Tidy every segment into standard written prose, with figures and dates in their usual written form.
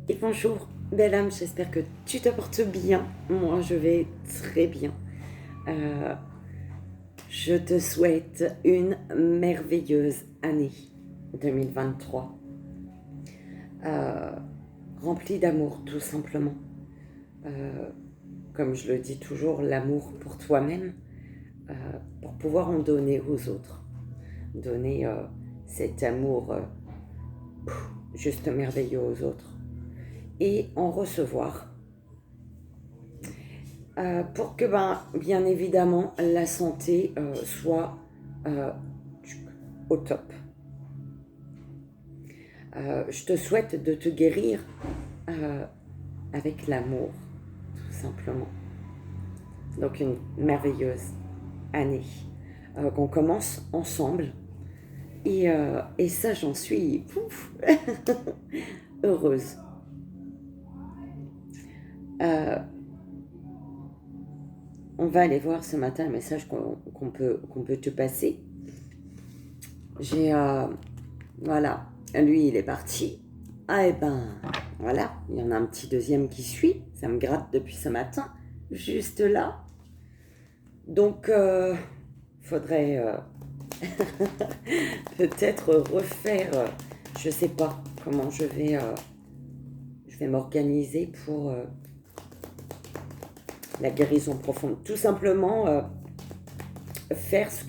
Et bonjour, belle âme, j'espère que tu te portes bien. Moi, je vais très bien. Euh, je te souhaite une merveilleuse année 2023, euh, remplie d'amour, tout simplement. Euh, Comme je le dis toujours, l'amour pour toi-même, euh, pour pouvoir en donner aux autres. Donner cet amour juste merveilleux aux autres. Et en recevoir pour que, bien évidemment, la santé soit euh, au top. Je te souhaite de te guérir euh, avec l'amour, tout simplement. Donc une merveilleuse année qu'on commence ensemble. Et ça, j'en suis heureuse. Euh, on va aller voir ce matin le message qu'on peut te passer. Voilà, lui il est parti. Ah et ben, voilà, il y en a un petit deuxième qui suit. Ça me gratte depuis ce matin, juste là. Donc, faudrait peut-être refaire, je sais pas comment je vais m'organiser pour la guérison profonde. Tout simplement faire ce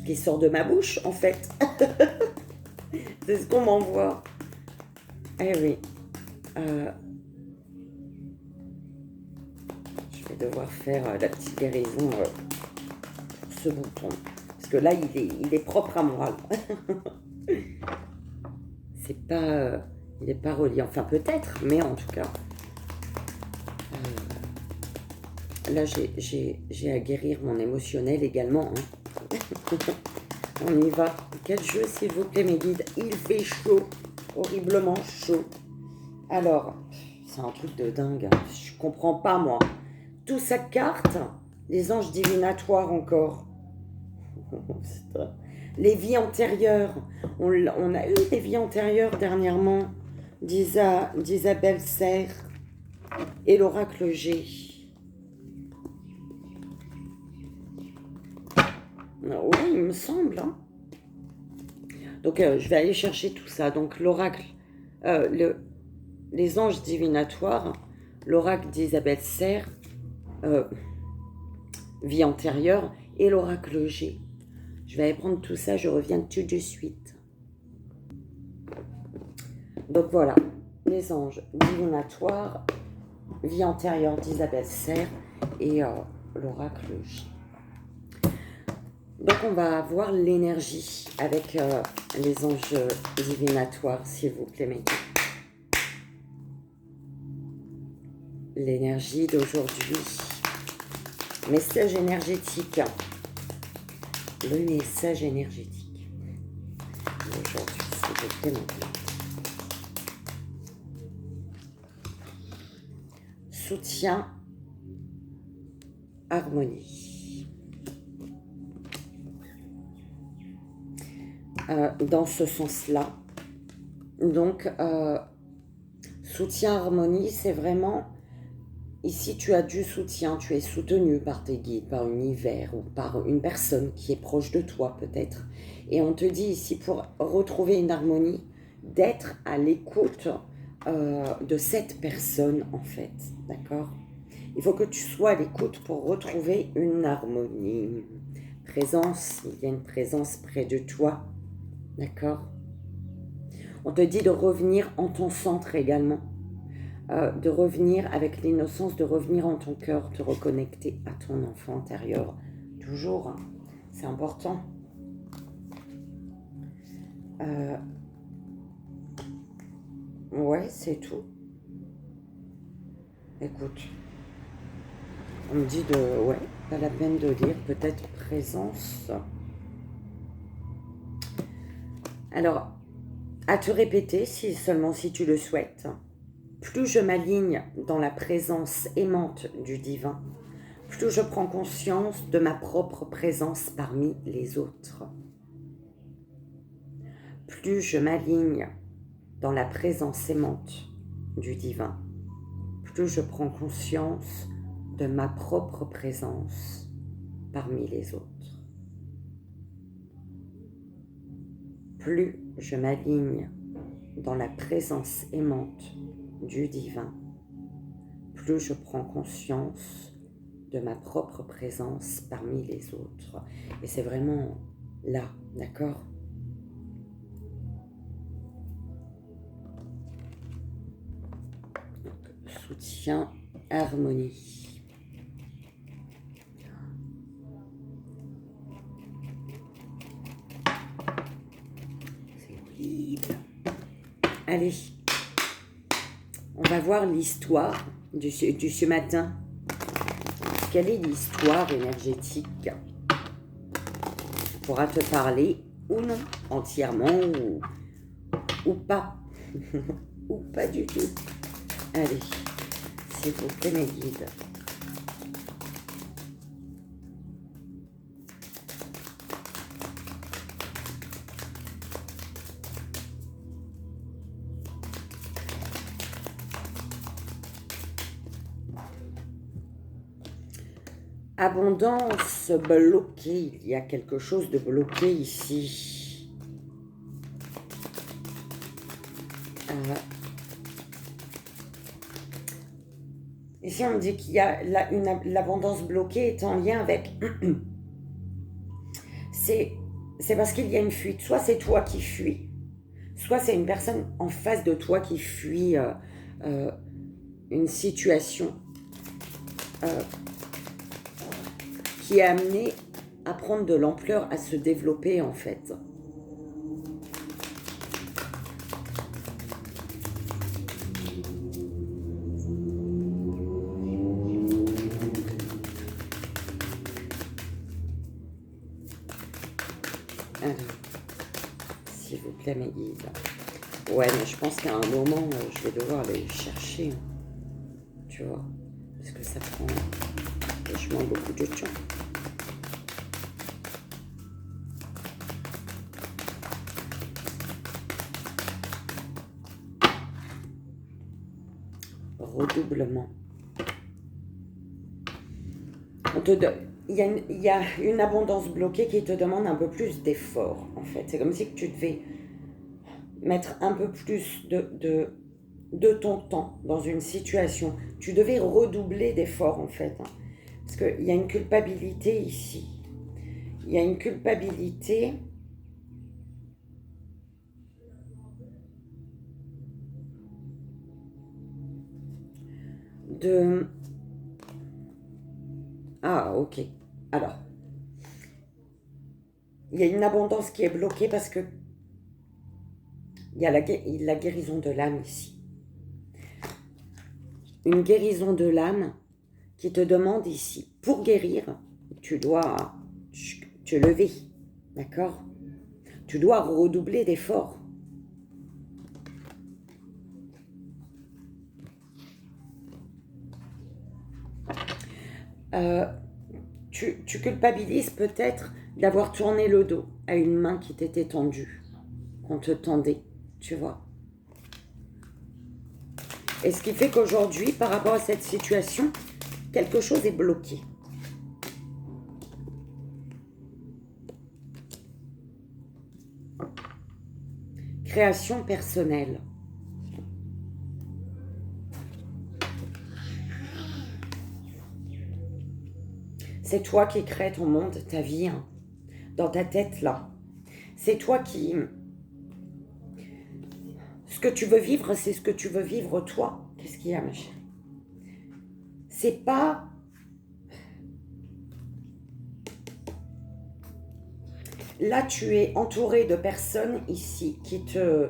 qui sort de ma bouche, en fait. C'est ce qu'on m'envoie. Eh oui. Euh, je vais devoir faire la petite guérison pour ce bouton. Parce que là, il est propre à moi. C'est pas, il n'est pas relié. Enfin, peut-être, mais en tout cas. Là, j'ai à guérir mon émotionnel également. Hein. On y va. Quel jeu, s'il vous plaît, mes guides. Il fait chaud. Horriblement chaud. Alors, c'est un truc de dingue. Je comprends pas, moi. Tout sa carte. Les anges divinatoires encore. Les vies antérieures. On a eu des vies antérieures dernièrement d'Isabelle Serre et l'oracle G. Oui, il me semble. Hein. Donc, je vais aller chercher tout ça. Donc, l'oracle, les anges divinatoires, l'oracle d'Isabelle Serre, vie antérieure, et l'oracle G. Je vais aller prendre tout ça, je reviens tout de suite. Donc voilà, les anges divinatoires, vie antérieure d'Isabelle Serre et l'oracle G. Donc on va voir l'énergie avec les anges divinatoires, s'il vous plaît, mes l'énergie d'aujourd'hui. Message énergétique. Le message énergétique d'aujourd'hui, s'il vous plaît, maintenant. Soutien, harmonie. Dans ce sens-là. Donc, soutien, harmonie, c'est vraiment... Ici, tu as du soutien, tu es soutenu par tes guides, par l'univers ou par une personne qui est proche de toi peut-être. Et on te dit ici, pour retrouver une harmonie, d'être à l'écoute de cette personne en fait, d'accord? Il faut que tu sois à l'écoute pour retrouver une harmonie. Présence, il y a une présence près de toi, d'accord? On te dit de revenir en ton centre également. De revenir avec l'innocence, de revenir en ton cœur, te reconnecter à ton enfant intérieur. Toujours, hein, c'est important. Ouais, c'est tout. Écoute, on me dit de... Ouais, pas la peine de lire, peut-être présence. Alors, à te répéter, si seulement si tu le souhaites. Plus je m'aligne dans la présence aimante du divin, plus je prends conscience de ma propre présence parmi les autres. Plus je m'aligne dans la présence aimante du divin, plus je prends conscience de ma propre présence parmi les autres. Plus je m'aligne dans la présence aimante du divin, plus je prends conscience de ma propre présence parmi les autres. Et c'est vraiment là, d'accord ? Donc, soutien, harmonie. Allez, on va voir l'histoire de ce matin. Quelle est l'histoire énergétique? On pourra te parler ou non, entièrement ou pas. Ou pas du tout. Allez, s'il vous plaît mes guides. Abondance bloquée, il y a quelque chose de bloqué ici. Ici on me dit qu'il y a l'abondance bloquée est en lien avec... c'est parce qu'il y a une fuite. Soit c'est toi qui fuis, soit c'est une personne en face de toi qui fuit une situation qui est amenée à prendre de l'ampleur, à se développer en fait. Alors, s'il vous plaît mes guides. Ouais, mais je pense qu'à un moment, je vais devoir aller chercher, hein, tu vois, parce que ça prend vachement beaucoup de temps. Redoublement. Il y a une abondance bloquée qui te demande un peu plus d'effort, en fait. C'est comme si tu devais mettre un peu plus de ton temps dans une situation. Tu devais redoubler d'efforts, en fait. Hein, parce qu'il y a une culpabilité ici. Il y a une culpabilité... Ah, ok. Alors, il y a une abondance qui est bloquée parce que il y a la guérison de l'âme ici. Une guérison de l'âme qui te demande ici, pour guérir, tu dois te lever, d'accord? Tu dois redoubler d'efforts. Tu culpabilises peut-être d'avoir tourné le dos à une main qui t'était tendue, qu'on te tendait, tu vois. Et ce qui fait qu'aujourd'hui, par rapport à cette situation, quelque chose est bloqué. Création personnelle. C'est toi qui crée ton monde, ta vie, hein, dans ta tête là. C'est toi qui... Ce que tu veux vivre, c'est ce que tu veux vivre toi. Qu'est-ce qu'il y a, ma chérie? C'est pas... Là, tu es entouré de personnes ici qui te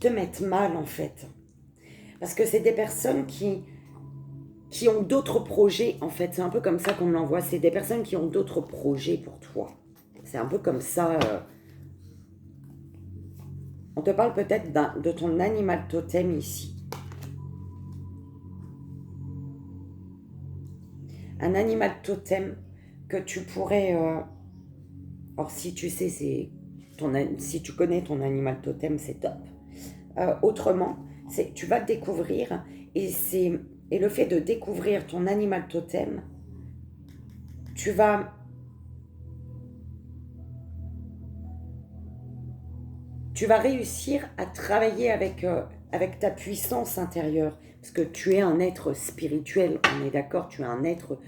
mettent mal, en fait. Parce que c'est des personnes qui ont d'autres projets, en fait. C'est un peu comme ça qu'on me l'envoie. C'est des personnes qui ont d'autres projets pour toi. C'est un peu comme ça. On te parle peut-être de ton animal totem ici. Un animal totem que tu pourrais... alors, si tu sais, Si tu connais ton animal totem, c'est top. Autrement, tu vas te découvrir et le fait de découvrir ton animal totem, tu vas réussir à travailler avec ta puissance intérieure. Parce que tu es un être spirituel, on est d'accord, tu es un être...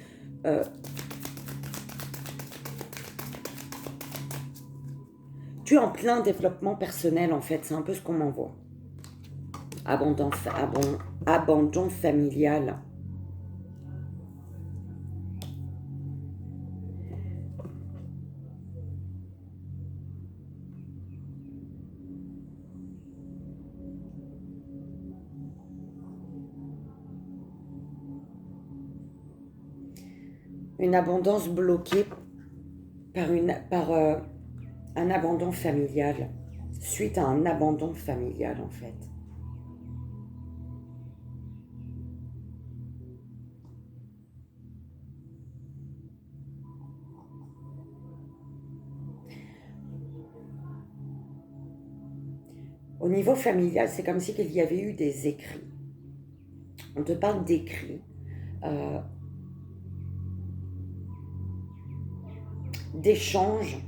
tu es en plein développement personnel, en fait, c'est un peu ce qu'on m'envoie. Abandon familial. Une abondance bloquée par un abandon familial, suite à un abandon familial en fait. Au niveau familial, c'est comme si il y avait eu des écrits. On te parle d'écrits. D'échanges.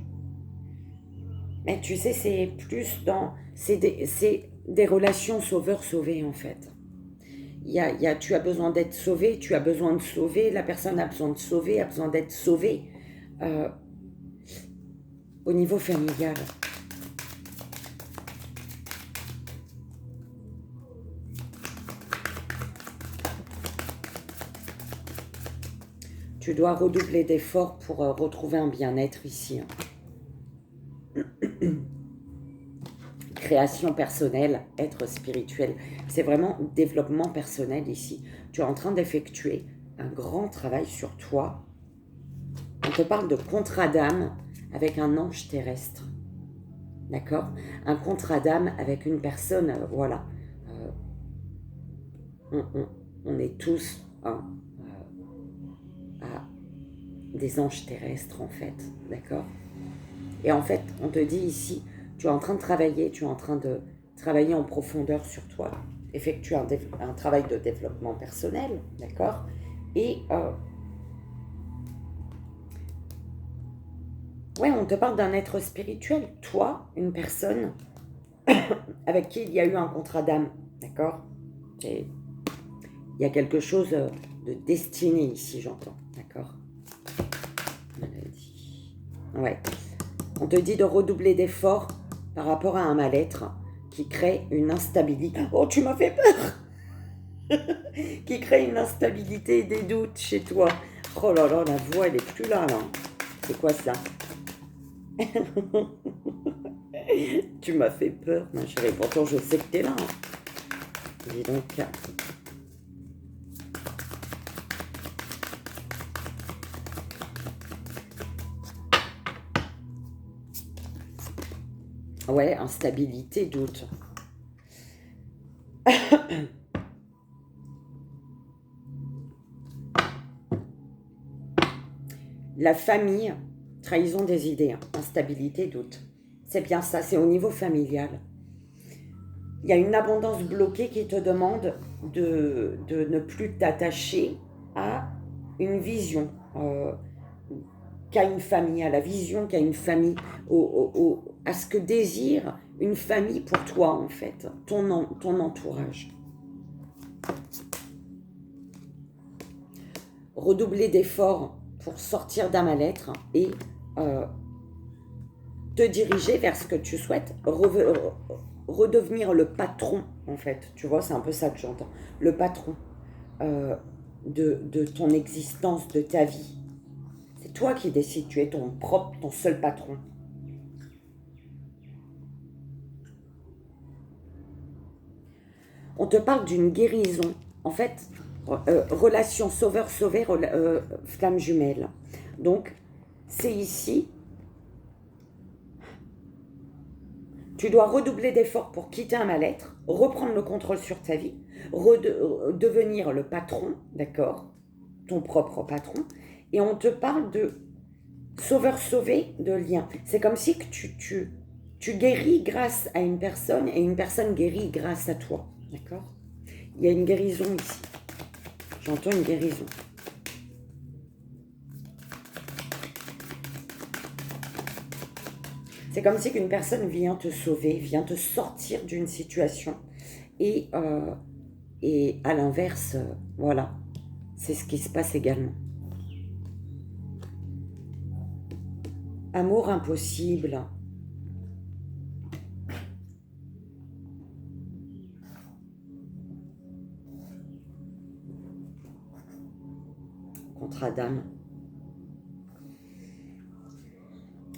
Mais tu sais, c'est plus dans... C'est des relations sauveur-sauvé, en fait. Tu as besoin d'être sauvé, tu as besoin de sauver, la personne a besoin de sauver, a besoin d'être sauvée. Au niveau familial. Tu dois redoubler d'efforts pour retrouver un bien-être ici. Création personnelle, être spirituel. C'est vraiment développement personnel ici. Tu es en train d'effectuer un grand travail sur toi. On te parle de contrat d'âme avec un ange terrestre. D'accord? Un contrat d'âme avec une personne, voilà. On est tous des anges terrestres, en fait. D'accord? Et en fait, on te dit ici, tu es en train de travailler en profondeur sur toi, effectuer un travail de développement personnel, d'accord? Et ouais, on te parle d'un être spirituel, toi, une personne avec qui il y a eu un contrat d'âme, d'accord? Il y a quelque chose de destiné ici, j'entends, d'accord? Ouais. On te dit de redoubler d'efforts par rapport à un mal-être qui crée une instabilité. Oh, tu m'as fait peur. Qui crée une instabilité et des doutes chez toi. Oh là là, la voix, elle est plus là. C'est quoi ça? Tu m'as fait peur, ma chérie. Pourtant, je sais que t'es là. Dis donc. Ouais, instabilité, doute. La famille, trahison des idées, instabilité, doute. C'est bien ça, c'est au niveau familial. Il y a une abondance bloquée qui te demande de ne plus t'attacher à une vision, qu'a une famille, à la vision qu'a une famille, à ce que désire une famille pour toi, en fait, ton entourage. Redoubler d'efforts pour sortir d'un mal-être et te diriger vers ce que tu souhaites, redevenir le patron, en fait. Tu vois, c'est un peu ça que j'entends. Le patron de ton existence, de ta vie. C'est toi qui décides, tu es ton seul patron. On te parle d'une guérison. En fait, relation sauveur-sauvé, flamme jumelle. Donc, c'est ici. Tu dois redoubler d'efforts pour quitter un mal-être, reprendre le contrôle sur ta vie, devenir le patron, d'accord? Ton propre patron. Et on te parle de sauveur-sauvé, de lien. C'est comme si que Tu guéris grâce à une personne et une personne guérit grâce à toi. D'accord? Il y a une guérison ici. J'entends une guérison. C'est comme si une personne vient te sauver, vient te sortir d'une situation. Et à l'inverse, voilà, c'est ce qui se passe également. Amour impossible. Contrat d'âme.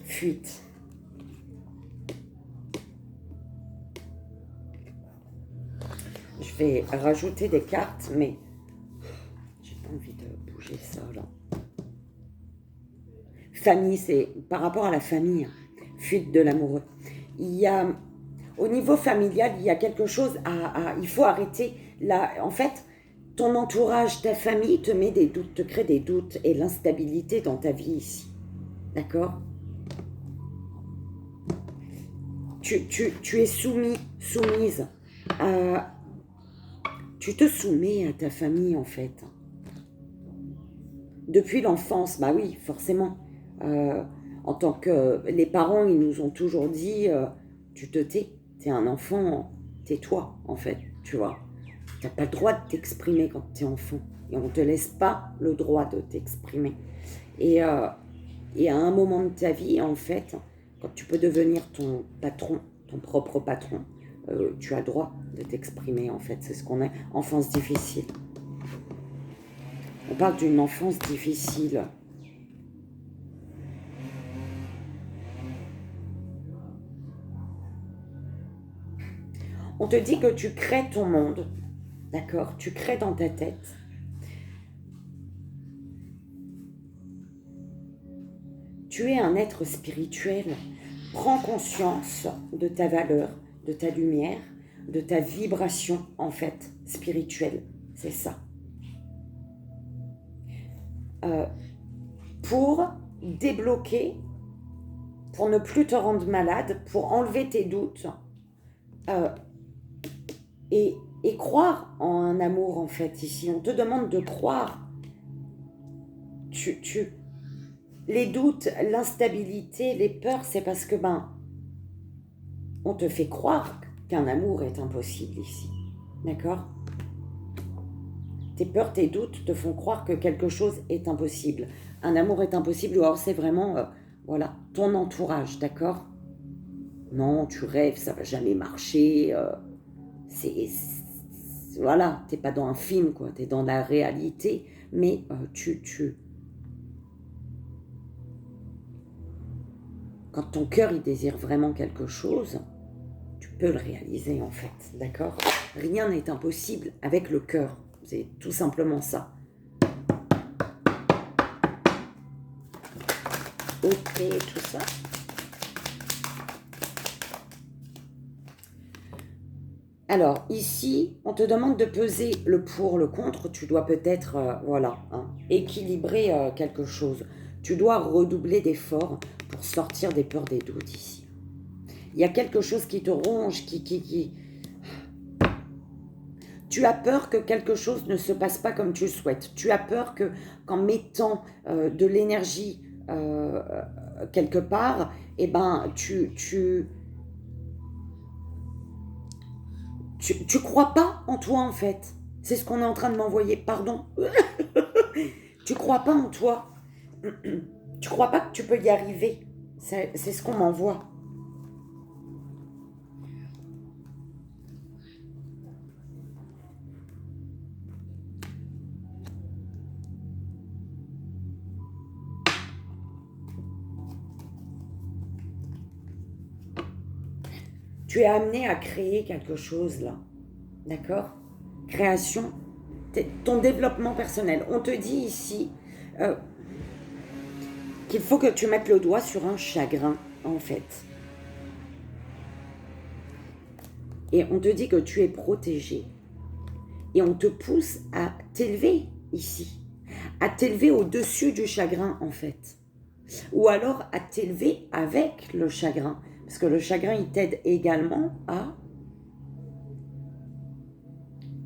Fuite. Je vais rajouter des cartes, mais j'ai pas envie de bouger ça là. Famille, c'est par rapport à la famille. Fuite de l'amoureux. Il y a, au niveau familial, il y a quelque chose il faut arrêter. Là, en fait, ton entourage, ta famille te met des doutes, te crée des doutes et l'instabilité dans ta vie ici. D'accord? Tu es soumise à... Tu te soumets à ta famille, en fait. Depuis l'enfance, bah oui, forcément. En tant que... Les parents, ils nous ont toujours dit, tu te tais, t'es un enfant, tais-toi, en fait, tu vois. T'as pas le droit de t'exprimer quand t'es enfant. Et on te laisse pas le droit de t'exprimer. Et à un moment de ta vie, en fait, quand tu peux devenir ton patron, ton propre patron, tu as le droit de t'exprimer, en fait. C'est ce qu'on a. Enfance difficile. On parle d'une enfance difficile. On te dit que tu crées ton monde, d'accord? Tu crées dans ta tête. Tu es un être spirituel. Prends conscience de ta valeur, de ta lumière, de ta vibration, en fait, spirituelle. C'est ça. Pour débloquer, pour ne plus te rendre malade, pour enlever tes doutes et croire en un amour, en fait, ici. On te demande de croire. Les doutes, l'instabilité, les peurs, c'est parce que, on te fait croire qu'un amour est impossible ici. D'accord? Tes peurs, tes doutes te font croire que quelque chose est impossible. Un amour est impossible, ou alors c'est vraiment, voilà, ton entourage, d'accord? Non, tu rêves, ça va jamais marcher. Voilà, t'es pas dans un film, quoi. T'es dans la réalité, mais quand ton cœur, il désire vraiment quelque chose, tu peux le réaliser, en fait, d'accord? Rien n'est impossible avec le cœur. C'est tout simplement ça. Ok, tout ça. Alors, ici, on te demande de peser le pour, le contre. Tu dois peut-être, voilà, équilibrer quelque chose. Tu dois redoubler d'efforts pour sortir des peurs, des doutes ici. Il y a quelque chose qui te ronge, Tu as peur que quelque chose ne se passe pas comme tu le souhaites. Tu as peur qu'en mettant de l'énergie quelque part, eh ben, tu crois pas en toi, en fait. C'est ce qu'on est en train de m'envoyer. Pardon. Tu crois pas en toi. Tu crois pas que tu peux y arriver. C'est ce qu'on m'envoie. Tu es amené à créer quelque chose là. D'accord? Création, ton développement personnel. On te dit ici qu'il faut que tu mettes le doigt sur un chagrin, en fait. Et on te dit que tu es protégé. Et on te pousse à t'élever ici. À t'élever au-dessus du chagrin, en fait. Ou alors à t'élever avec le chagrin. Parce que le chagrin, il t'aide également à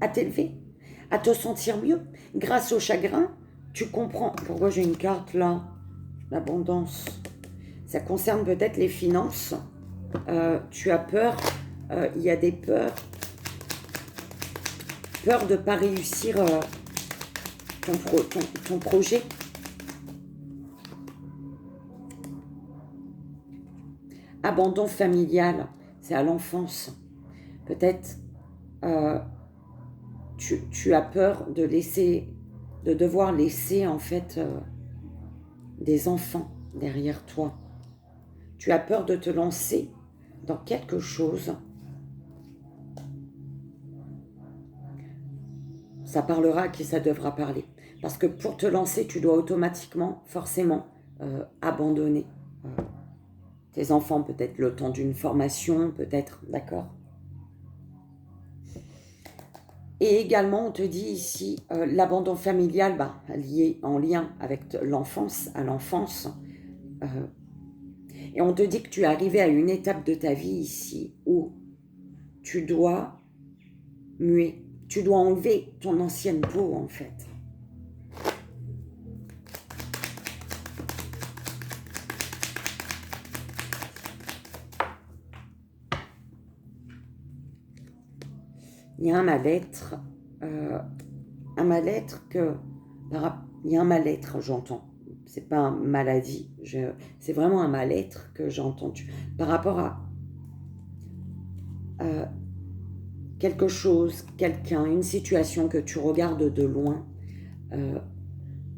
t'élever, à te sentir mieux. Grâce au chagrin, tu comprends. Pourquoi j'ai une carte là? L'abondance. Ça concerne peut-être les finances. Tu as peur. Il y a des peurs. Peur de ne pas réussir ton projet. Abandon familial, c'est à l'enfance. Peut-être tu as peur de devoir laisser en fait des enfants derrière toi. Tu as peur de te lancer dans quelque chose. Ça parlera à qui ça devra parler. Parce que pour te lancer, tu dois automatiquement, forcément, abandonner tes enfants, peut-être le temps d'une formation, peut-être, d'accord? Et également, on te dit ici, l'abandon familial, lié en lien avec l'enfance, à l'enfance. Et on te dit que tu es arrivé à une étape de ta vie ici où tu dois muer. Tu dois enlever ton ancienne peau, en fait. Il y a un mal-être, il y a un mal-être, j'entends. C'est pas une maladie, c'est vraiment un mal-être que j'entends. Par rapport à quelque chose, quelqu'un, une situation que tu regardes de loin,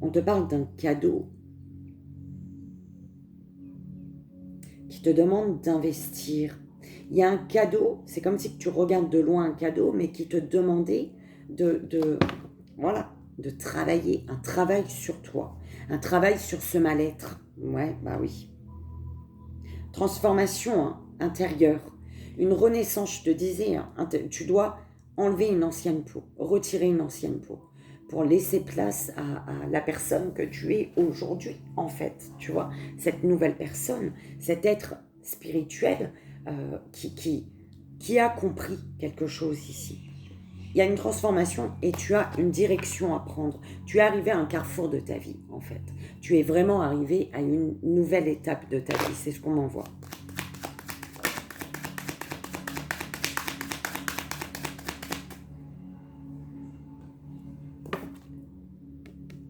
on te parle d'un cadeau qui te demande d'investir. Il y a un cadeau, c'est comme si tu regardes de loin un cadeau, mais qui te demandait de travailler, un travail sur toi, un travail sur ce mal-être. Ouais, bah oui. Transformation intérieure, une renaissance, je te disais, tu dois enlever une ancienne peau, retirer une ancienne peau pour laisser place à la personne que tu es aujourd'hui, en fait, tu vois, cette nouvelle personne, cet être spirituel qui a compris quelque chose ici. Il y a une transformation et tu as une direction à prendre. Tu es arrivé à un carrefour de ta vie, en fait. Tu es vraiment arrivé à une nouvelle étape de ta vie, c'est ce qu'on m'envoie.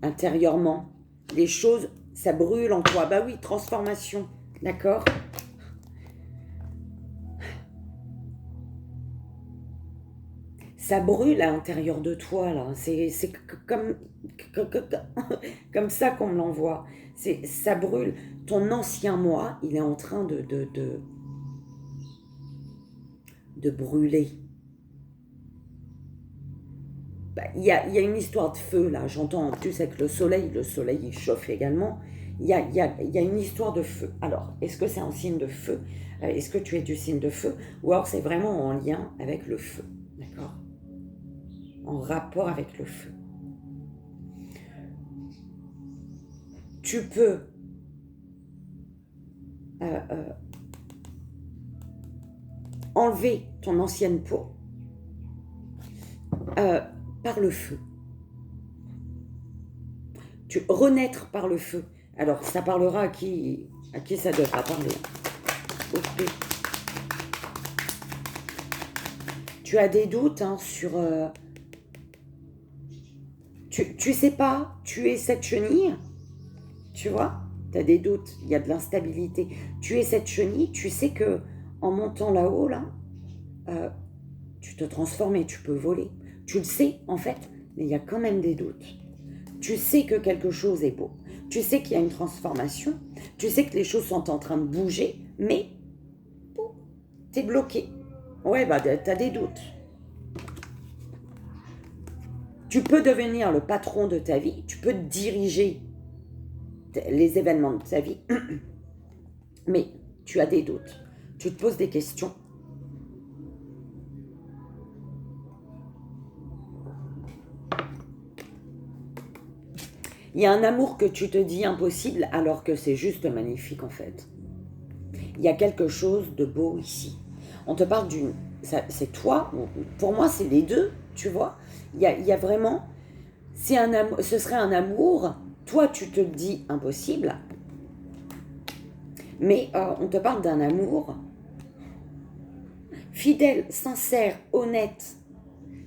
Intérieurement, les choses, ça brûle en toi. Bah oui, transformation, d'accord ? Ça brûle à l'intérieur de toi, là. C'est comme ça qu'on me l'envoie. Ça brûle. Ton ancien moi, il est en train de brûler. Il y a une histoire de feu, là. J'entends en plus avec le soleil il chauffe également. Il y a une histoire de feu. Alors, est-ce que c'est un signe de feu? Est-ce que tu es du signe de feu? Ou alors c'est vraiment en lien avec le feu, d'accord? En rapport avec le feu. Tu peux enlever ton ancienne peau par le feu. Renaître par le feu. Alors, ça parlera à qui ça devra parler. Okay. Tu as des doutes sur... Tu sais pas, tu es cette chenille, tu vois, tu as des doutes, il y a de l'instabilité. Tu es cette chenille, tu sais que en montant là-haut, là, tu te transformes et tu peux voler. Tu le sais, en fait, mais il y a quand même des doutes. Tu sais que quelque chose est beau. Tu sais qu'il y a une transformation. Tu sais que les choses sont en train de bouger, mais tu es bloqué. Ouais, tu as des doutes. Tu peux devenir le patron de ta vie. Tu peux diriger les événements de ta vie. Mais tu as des doutes. Tu te poses des questions. Il y a un amour que tu te dis impossible alors que c'est juste magnifique en fait. il y a quelque chose de beau ici. On te parle d'une... C'est toi, pour moi c'est les deux, tu vois. Il y a vraiment... ce serait un amour, toi tu te le dis impossible, mais on te parle d'un amour fidèle, sincère, honnête.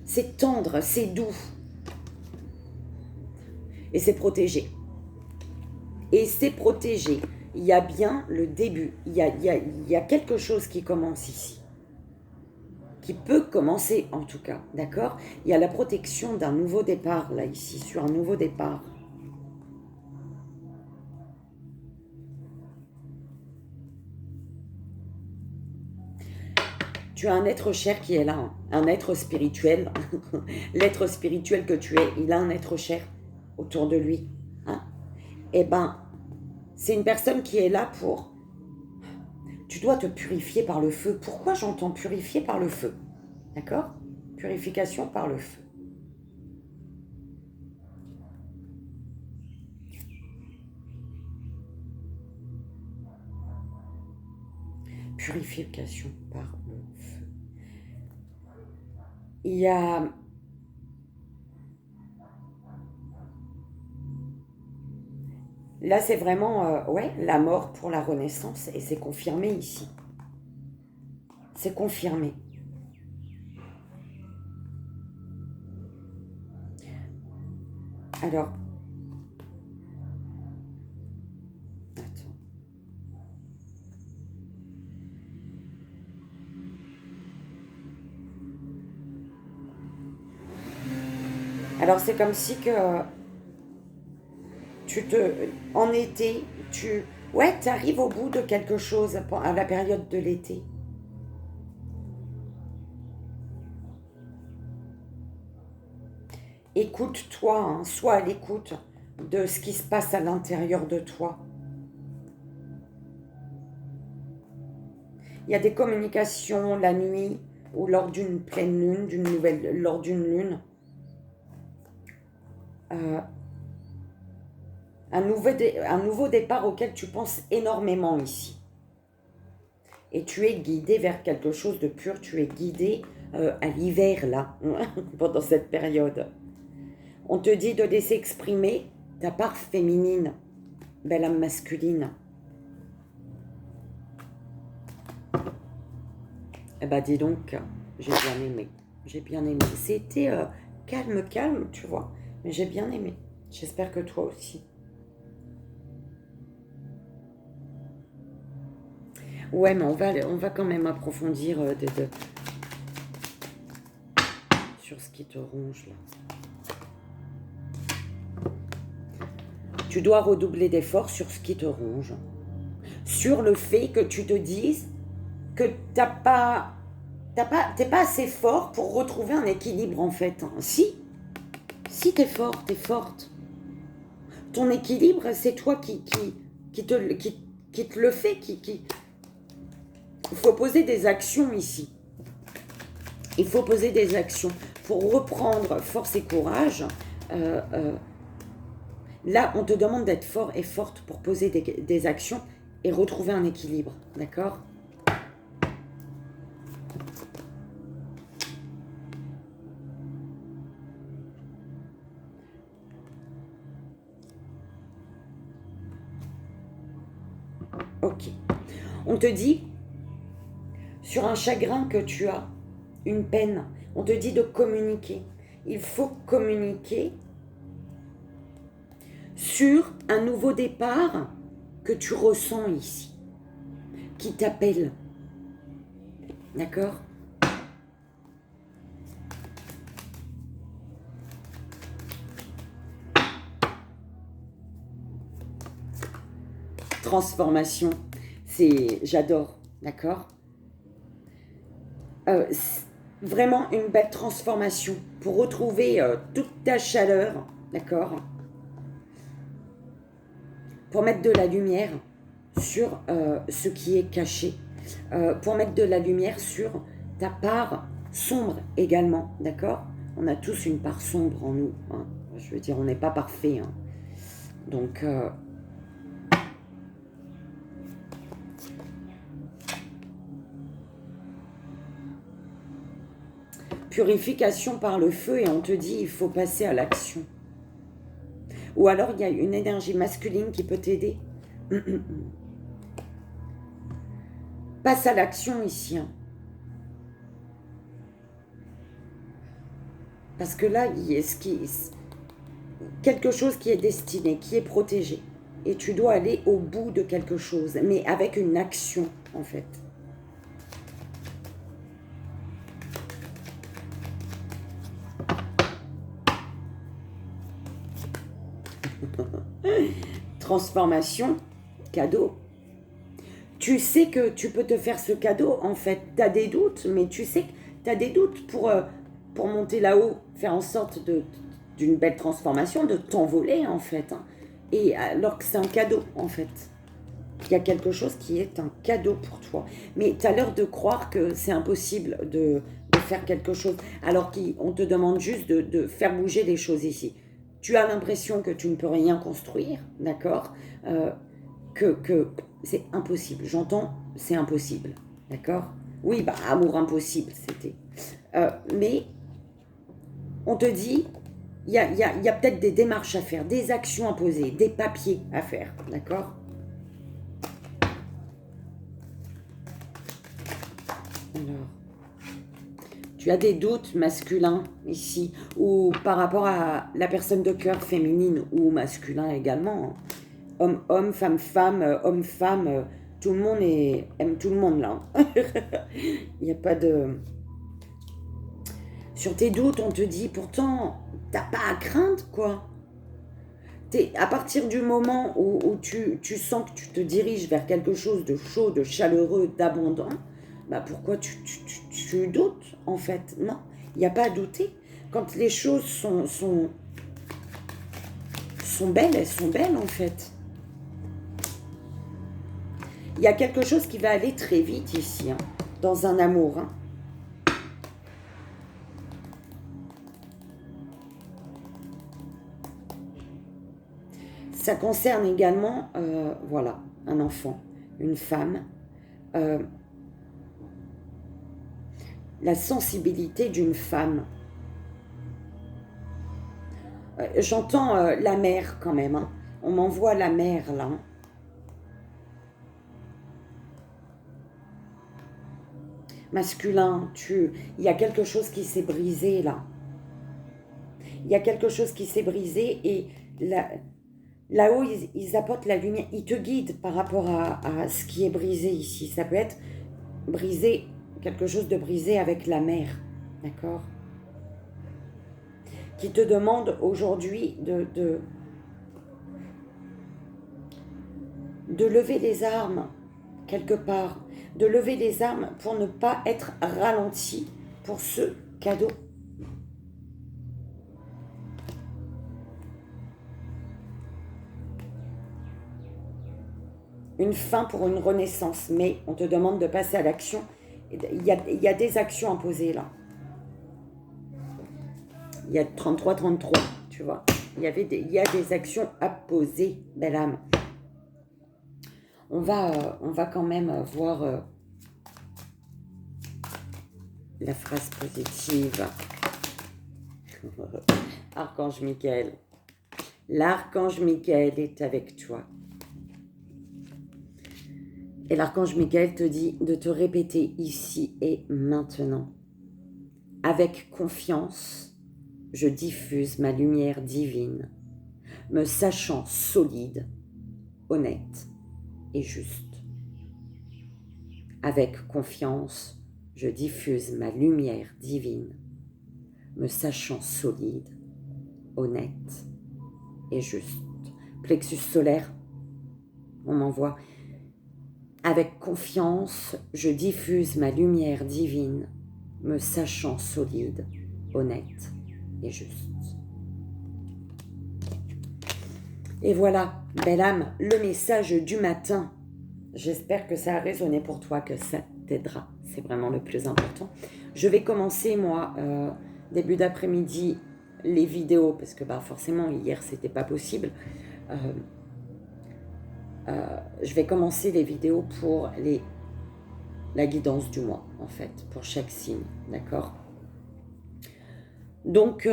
C'est tendre, c'est doux. Et c'est protégé. Et c'est protégé. Il y a bien le début. Il y a quelque chose qui commence ici. Qui peut commencer en tout cas, d'accord? Il y a la protection d'un nouveau départ, là, ici, sur un nouveau départ. Tu as un être cher qui est là, hein, un être spirituel. L'être spirituel que tu es, il a un être cher autour de lui. Hein? Eh ben, c'est une personne qui est là pour... Tu dois te purifier par le feu. Pourquoi j'entends purifier par le feu? D'accord? Purification par le feu. Purification par le feu. Il y a... Là, c'est vraiment ouais, la mort pour la renaissance et c'est confirmé ici. C'est confirmé. Alors, attends. Alors, c'est comme si que en été, ouais, tu arrives au bout de quelque chose à la période de l'été. Écoute-toi, hein, sois à l'écoute de ce qui se passe à l'intérieur de toi. Il y a des communications la nuit ou lors d'une pleine lune, lors d'une lune. Un nouveau départ auquel tu penses énormément ici. Et tu es guidé vers quelque chose de pur, tu es guidé à l'hiver là, pendant cette période. On te dit de laisser exprimer ta part féminine, belle âme masculine. Eh ben dis donc, j'ai bien aimé. J'ai bien aimé. C'était calme, tu vois. Mais j'ai bien aimé. J'espère que toi aussi. Ouais, mais on va quand même approfondir sur ce qui te ronge là. Tu dois redoubler d'efforts sur ce qui te ronge. Sur le fait que tu te dises que t'es pas assez fort pour retrouver un équilibre en fait. Si t'es fort, t'es forte. Ton équilibre, c'est toi qui te le fait. Il faut poser des actions ici. Il faut poser des actions pour reprendre force et courage. Là, on te demande d'être fort et forte pour poser des actions et retrouver un équilibre. D'accord ? Ok. On te dit, sur un chagrin que tu as, une peine, on te dit de communiquer. Il faut communiquer sur un nouveau départ que tu ressens ici, qui t'appelle. D'accord ? Transformation, j'adore, d'accord ? Vraiment une belle transformation pour retrouver toute ta chaleur, d'accord ? Pour mettre de la lumière sur ce qui est caché, pour mettre de la lumière sur ta part sombre également, d'accord ? On a tous une part sombre en nous, hein. Je veux dire, on n'est pas parfait, hein. Donc, purification par le feu et on te dit il faut passer à l'action. Ou alors il y a une énergie masculine qui peut t'aider. Passe à l'action ici. Hein. Parce que là, il y a quelque chose qui est destiné, qui est protégé. Et tu dois aller au bout de quelque chose, mais avec une action en fait. Transformation, cadeau. Tu sais que tu peux te faire ce cadeau, en fait. Tu as des doutes, mais tu sais que tu as des doutes pour monter là-haut, faire en sorte d'une belle transformation, de t'envoler, en fait. Hein. Et alors que c'est un cadeau, en fait. Il y a quelque chose qui est un cadeau pour toi. Mais tu as l'air de croire que c'est impossible de faire quelque chose, alors qu'on te demande juste de faire bouger les choses ici. Tu as l'impression que tu ne peux rien construire, d'accord, que c'est impossible. J'entends, c'est impossible, d'accord. Oui, bah, amour impossible, c'était. Mais on te dit, il y a peut-être des démarches à faire, des actions à poser, des papiers à faire, d'accord. Alors, tu as des doutes masculins ici, ou par rapport à la personne de cœur féminine ou masculin également. Homme, femme, homme-femme, tout le monde aime tout le monde là. Il n'y a pas de... Sur tes doutes, on te dit pourtant, t'as pas à craindre quoi. À partir du moment où tu sens que tu te diriges vers quelque chose de chaud, de chaleureux, d'abondant, bah pourquoi tu doutes en fait? Non, il n'y a pas à douter. Quand les choses sont belles, elles sont belles en fait. Il y a quelque chose qui va aller très vite ici, hein, dans un amour. Hein. Ça concerne également, voilà, un enfant, une femme, la sensibilité d'une femme. J'entends la mère quand même, hein. On m'envoie la mère là. Hein. Masculin, il y a quelque chose qui s'est brisé là. Il y a quelque chose qui s'est brisé et là-haut, ils apportent la lumière, ils te guident par rapport à ce qui est brisé ici. Ça peut être brisé, quelque chose de brisé avec la mer, d'accord? Qui te demande aujourd'hui de lever les armes quelque part, de lever les armes pour ne pas être ralenti pour ce cadeau. Une fin pour une renaissance, mais on te demande de passer à l'action. Il y a des actions à poser là. Il y a 33, tu vois. Il y a des actions à poser, belle âme. On va quand même voir la phrase positive. Archange Michael. L'archange Michael est avec toi. Et l'archange Michael te dit de te répéter ici et maintenant. Avec confiance, je diffuse ma lumière divine, me sachant solide, honnête et juste. Avec confiance, je diffuse ma lumière divine, me sachant solide, honnête et juste. Plexus solaire, on m'envoie. Avec confiance, je diffuse ma lumière divine, me sachant solide, honnête et juste. Et voilà, belle âme, le message du matin. J'espère que ça a résonné pour toi, que ça t'aidera. C'est vraiment le plus important. Je vais commencer, moi, début d'après-midi, les vidéos, parce que bah, forcément, hier, c'était pas possible. Je vais commencer les vidéos pour la guidance du mois, en fait, pour chaque signe, d'accord? Donc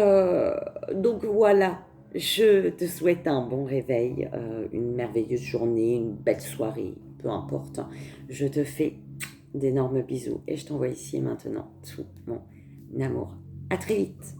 voilà, je te souhaite un bon réveil, une merveilleuse journée, une belle soirée, peu importe. Je te fais d'énormes bisous et je t'envoie ici et maintenant tout mon amour. À très vite.